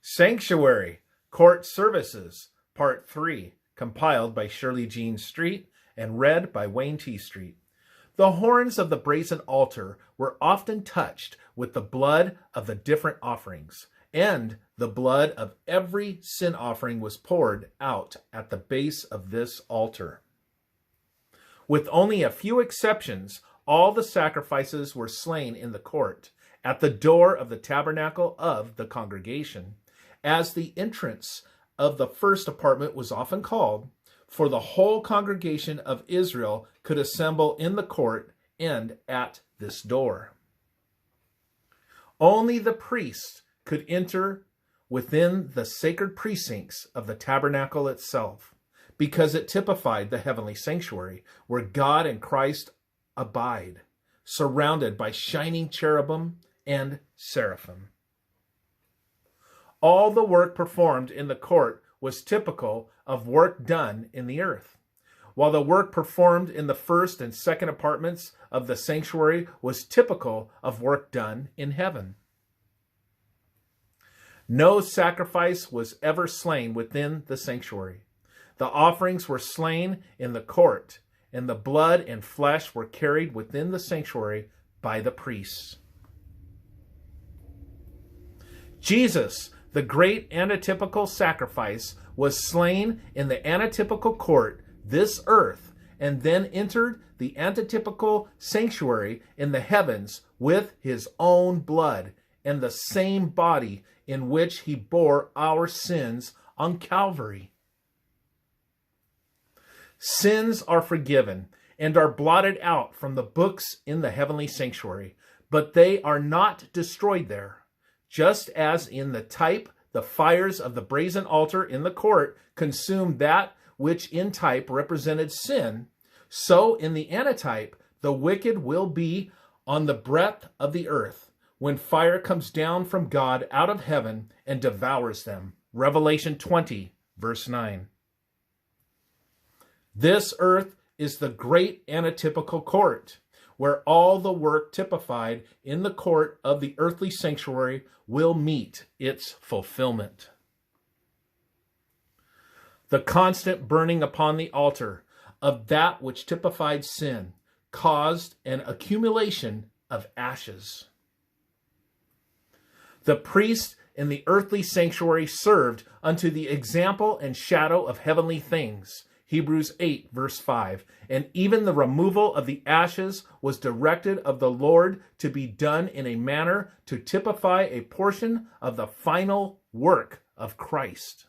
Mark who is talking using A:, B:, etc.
A: Sanctuary, Court Services, Part 3, compiled by Shirley Jean Street and read by Wayne T. Street. The horns of the brazen altar were often touched with the blood of the different offerings, and the blood of every sin offering was poured out at the base of this altar. With only a few exceptions, all the sacrifices were slain in the court, at the door of the tabernacle of the congregation, as the entrance of the first apartment was often called, for the whole congregation of Israel could assemble in the court and at this door. Only the priests could enter within the sacred precincts of the tabernacle itself, because it typified the heavenly sanctuary, where God and Christ abide, surrounded by shining cherubim and seraphim. All the work performed in the court was typical of work done in the earth, while the work performed in the first and second apartments of the sanctuary was typical of work done in heaven. No sacrifice was ever slain within the sanctuary. The offerings were slain in the court, and the blood and flesh were carried within the sanctuary by the priests. Jesus, the great antitypical sacrifice, was slain in the antitypical court, this earth, and then entered the antitypical sanctuary in the heavens with his own blood and the same body in which he bore our sins on Calvary. Sins are forgiven and are blotted out from the books in the heavenly sanctuary, but they are not destroyed there. Just as in the type, the fires of the brazen altar in the court consumed that which in type represented sin, so in the antitype, the wicked will be on the breadth of the earth when fire comes down from God out of heaven and devours them. Revelation 20, verse 9. This earth is the great antitypical court, where all the work typified in the court of the earthly sanctuary will meet its fulfillment. The constant burning upon the altar of that which typified sin caused an accumulation of ashes. The priest in the earthly sanctuary served unto the example and shadow of heavenly things, Hebrews 8, verse 5, and even the removal of the ashes was directed of the Lord to be done in a manner to typify a portion of the final work of Christ.